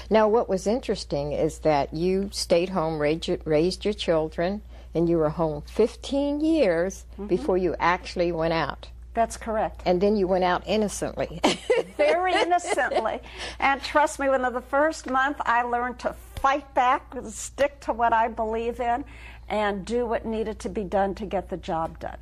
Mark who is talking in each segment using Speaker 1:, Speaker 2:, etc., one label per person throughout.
Speaker 1: Now, what was interesting is that you stayed home, raised your children, and you were home 15 years before you actually went out.
Speaker 2: That's correct.
Speaker 1: And then you went out innocently.
Speaker 2: Very innocently. And trust me, within the first month, I learned to fight back, stick to what I believe in, and do what needed to be done to get the job done.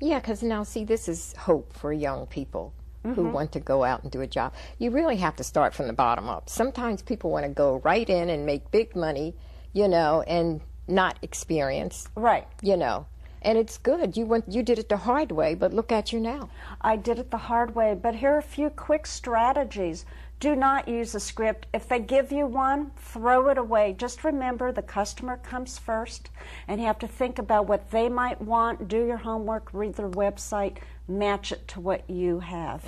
Speaker 1: Yeah, because now, see, this is hope for young people who want to go out and do a job. You really have to start from the bottom up. Sometimes people want to go right in and make big money, you know, and not experience.
Speaker 2: Right.
Speaker 1: You know. And it's good. You did it the hard way, but look at you now.
Speaker 2: I did it the hard way, but here are a few quick strategies. Do not use a script. If they give you one, throw it away. Just remember the customer comes first, and you have to think about what they might want, do your homework, read their website, match it to what you have.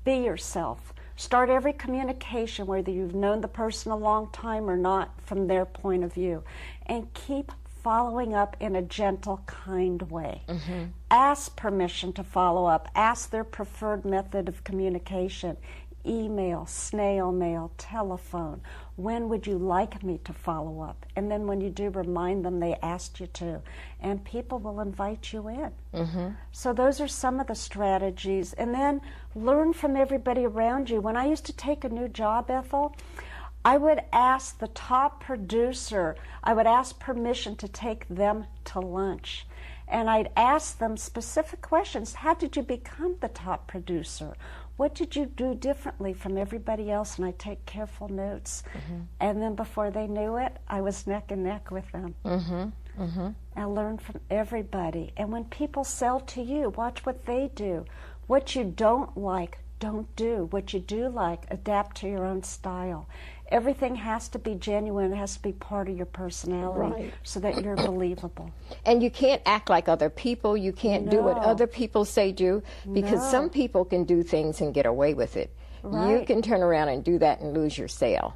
Speaker 2: Be yourself. Start every communication, whether you've known the person a long time or not, from their point of view. And keep following up in a gentle, kind way. Ask permission to follow up. Ask their preferred method of communication. Email, snail mail, telephone. When would you like me to follow up? And then when you do, remind them they asked you to. And people will invite you in. So those are some of the strategies. And then learn from everybody around you. When I used to take a new job, Ethel, I would ask the top producer, I would ask permission to take them to lunch. And I'd ask them specific questions. How did you become the top producer? What did you do differently from everybody else? And I'd take careful notes. And then before they knew it, I was neck and neck with them. I learned from everybody. And when people sell to you, watch what they do. What you don't like, don't do. What you do like, adapt to your own style. Everything has to be genuine. It has to be part of your personality so that you're believable.
Speaker 1: And you can't act like other people. You can't do what other people say do, because some people can do things and get away with it. You can turn around and do that and lose your sale.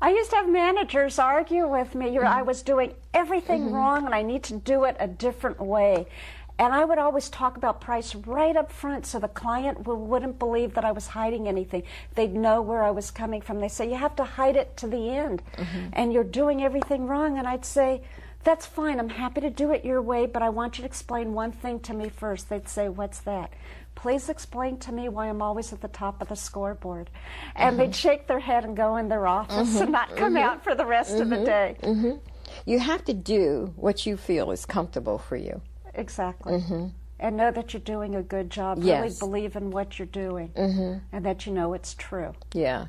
Speaker 2: I used to have managers argue with me. I was doing everything wrong and I need to do it a different way. And I would always talk about price right up front so the client wouldn't believe that I was hiding anything. They'd know where I was coming from. They say, you have to hide it to the end, and you're doing everything wrong. And I'd say, that's fine. I'm happy to do it your way, but I want you to explain one thing to me first. They'd say, what's that? Please explain to me why I'm always at the top of the scoreboard. And they'd shake their head and go in their office and not come out for the rest of the day.
Speaker 1: You have to do what you feel is comfortable for you.
Speaker 2: Exactly. And know that you're doing a good job. Really believe in what you're doing and that you know it's true.
Speaker 1: Yeah,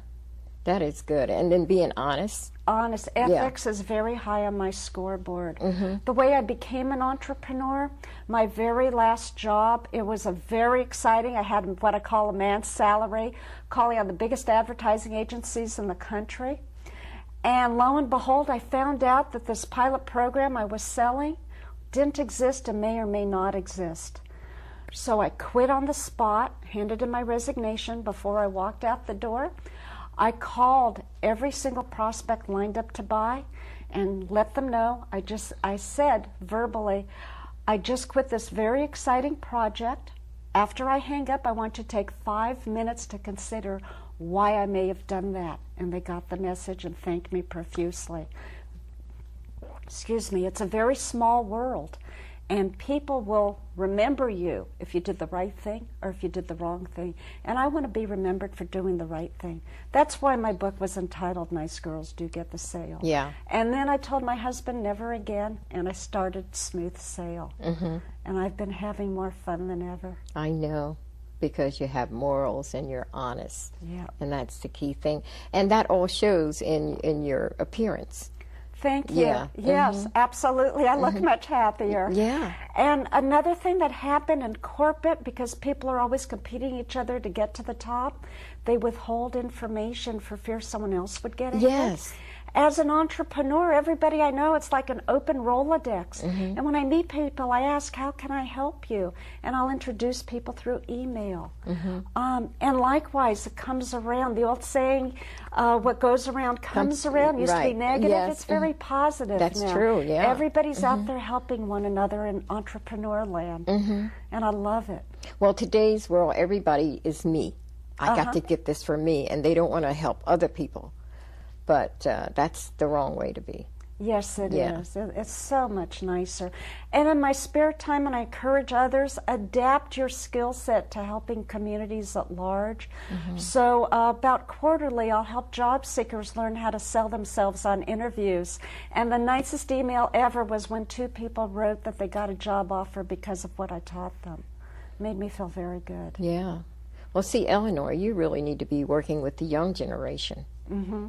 Speaker 1: that is good. And then being honest.
Speaker 2: Honest. Ethics is very high on my scoreboard. The way I became an entrepreneur, my very last job, it was a very exciting, I had what I call a man's salary, calling on the biggest advertising agencies in the country. And lo and behold, I found out that this pilot program I was selling didn't exist and may or may not exist. So I quit on the spot, handed in my resignation before I walked out the door. I called every single prospect lined up to buy and let them know. I said verbally, I just quit this very exciting project. After I hang up, I want you to take 5 minutes to consider why I may have done that. And they got the message and thanked me profusely. Excuse me, it's a very small world, and people will remember you if you did the right thing or if you did the wrong thing. And I want to be remembered for doing the right thing. That's why my book was entitled Nice Girls Do Get the Sale.
Speaker 1: Yeah.
Speaker 2: And then I told my husband never again, and I started Smooth Sale. And I've been having more fun than ever.
Speaker 1: I know, because you have morals and you're honest.
Speaker 2: Yeah.
Speaker 1: And that's the key thing. And that all shows in your appearance.
Speaker 2: Thank you.
Speaker 1: Yeah.
Speaker 2: Yes, absolutely. I look much happier.
Speaker 1: Yeah.
Speaker 2: And another thing that happened in corporate, because people are always competing each other to get to the top, they withhold information for fear someone else would get ahead.
Speaker 1: Yes.
Speaker 2: As an entrepreneur, everybody I know, it's like an open Rolodex. And when I meet people, I ask, how can I help you? And I'll introduce people through email. And likewise, it comes around. The old saying, what goes around comes around, used to be negative.
Speaker 1: Yes.
Speaker 2: It's very positive
Speaker 1: That's
Speaker 2: now.
Speaker 1: true, yeah.
Speaker 2: Everybody's out there helping one another in entrepreneur land. And I love it.
Speaker 1: Well, today's world, everybody is me. I got to get this for me, and they don't want to help other people. but that's the wrong way to be.
Speaker 2: Yes, it
Speaker 1: Yeah.
Speaker 2: is. It's so much nicer. And in my spare time, and I encourage others, adapt your skill set to helping communities at large. So about quarterly, I'll help job seekers learn how to sell themselves on interviews. And the nicest email ever was when 2 people wrote that they got a job offer because of what I taught them. Made me feel very good.
Speaker 1: Yeah. Well, see, Elinor, you really need to be working with the young generation.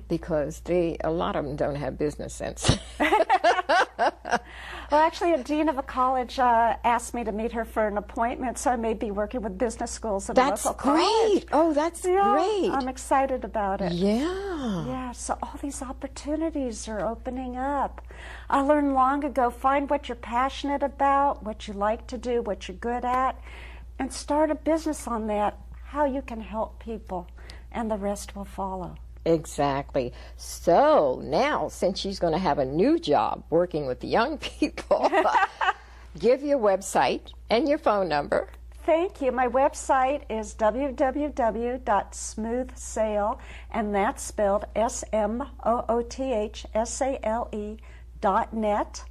Speaker 1: Because a lot of them don't have business sense.
Speaker 2: Well, actually, a dean of a college asked me to meet her for an appointment, so I may be working with business schools at a
Speaker 1: That's
Speaker 2: local college.
Speaker 1: great. Oh, that's
Speaker 2: Yeah,
Speaker 1: great.
Speaker 2: I'm excited about it.
Speaker 1: Yeah.
Speaker 2: Yeah, so all these opportunities are opening up. I learned long ago, find what you're passionate about, what you like to do, what you're good at, and start a business on that, how you can help people, and the rest will follow.
Speaker 1: Exactly. So now, since she's going to have a new job working with the young people, give your website and your phone number.
Speaker 2: Thank you. My website is www.smoothsale, and that's spelled SMOOTHSALE.net.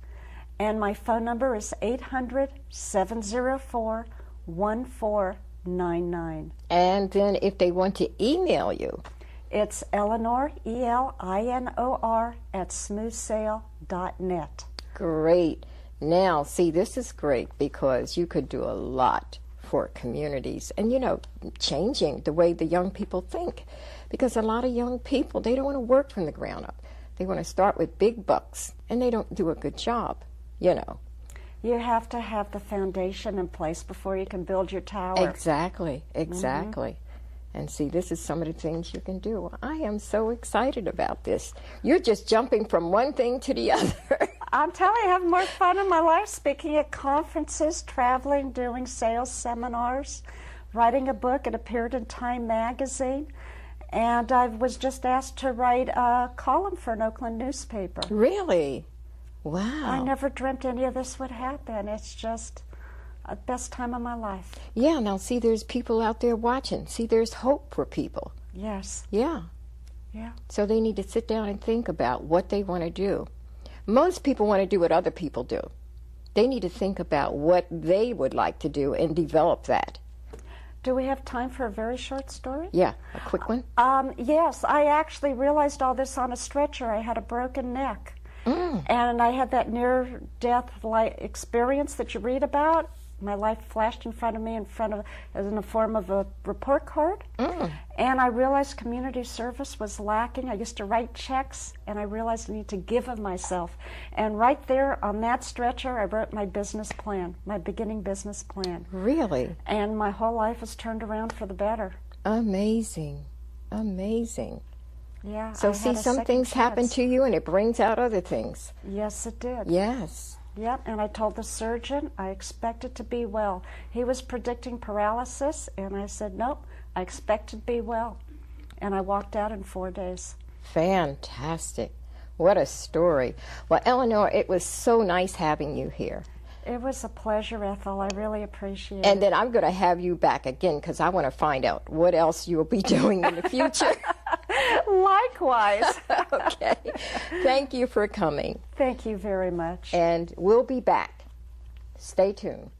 Speaker 2: And my phone number is 800-704-1499.
Speaker 1: And then if they want to email you,
Speaker 2: it's Elinor, ELINOR, @smoothsale.net.
Speaker 1: great. Now, see, this is great because you could do a lot for communities and, changing the way the young people think. Because a lot of young people, they don't want to work from the ground up. They want to start with big bucks, and they don't do a good job,
Speaker 2: You have to have the foundation in place before you can build your tower.
Speaker 1: Exactly. And see, this is some of the things you can do. I am so excited about this. You're just jumping from one thing to the other.
Speaker 2: I'm telling you, I have more fun in my life speaking at conferences, traveling, doing sales seminars, writing a book. It appeared in Time magazine. And I was just asked to write a column for an Oakland newspaper.
Speaker 1: Really? Wow.
Speaker 2: I never dreamt any of this would happen. It's just the best time of my life.
Speaker 1: Yeah, now see, there's people out there watching. See, there's hope for people.
Speaker 2: Yes.
Speaker 1: Yeah.
Speaker 2: Yeah.
Speaker 1: So they need to sit down and think about what they want to do. Most people want to do what other people do. They need to think about what they would like to do and develop that.
Speaker 2: Do we have time for a very short story?
Speaker 1: Yeah, a quick one.
Speaker 2: Yes, I actually realized all this on a stretcher. I had a broken neck. And I had that near-death experience that you read about. My life flashed in front of me in the form of a report card. And I realized community service was lacking. I used to write checks, and I realized I need to give of myself. And right there on that stretcher, I wrote my business plan, my beginning business plan.
Speaker 1: Really?
Speaker 2: And my whole life has turned around for the better.
Speaker 1: Amazing.
Speaker 2: Yeah.
Speaker 1: So see, some things happen to you and it brings out other things.
Speaker 2: Yes, it did.
Speaker 1: Yes.
Speaker 2: Yep, and I told the surgeon I expected to be well. He was predicting paralysis, and I said, nope, I expect to be well. And I walked out in 4 days.
Speaker 1: Fantastic. What a story. Well, Elinor, it was so nice having you here.
Speaker 2: It was a pleasure, Ethel. I really appreciate it.
Speaker 1: And then I'm going to have you back again because I want to find out what else you'll be doing in the future.
Speaker 2: Likewise.
Speaker 1: Okay. Thank you for coming.
Speaker 2: Thank you very much.
Speaker 1: And we'll be back. Stay tuned.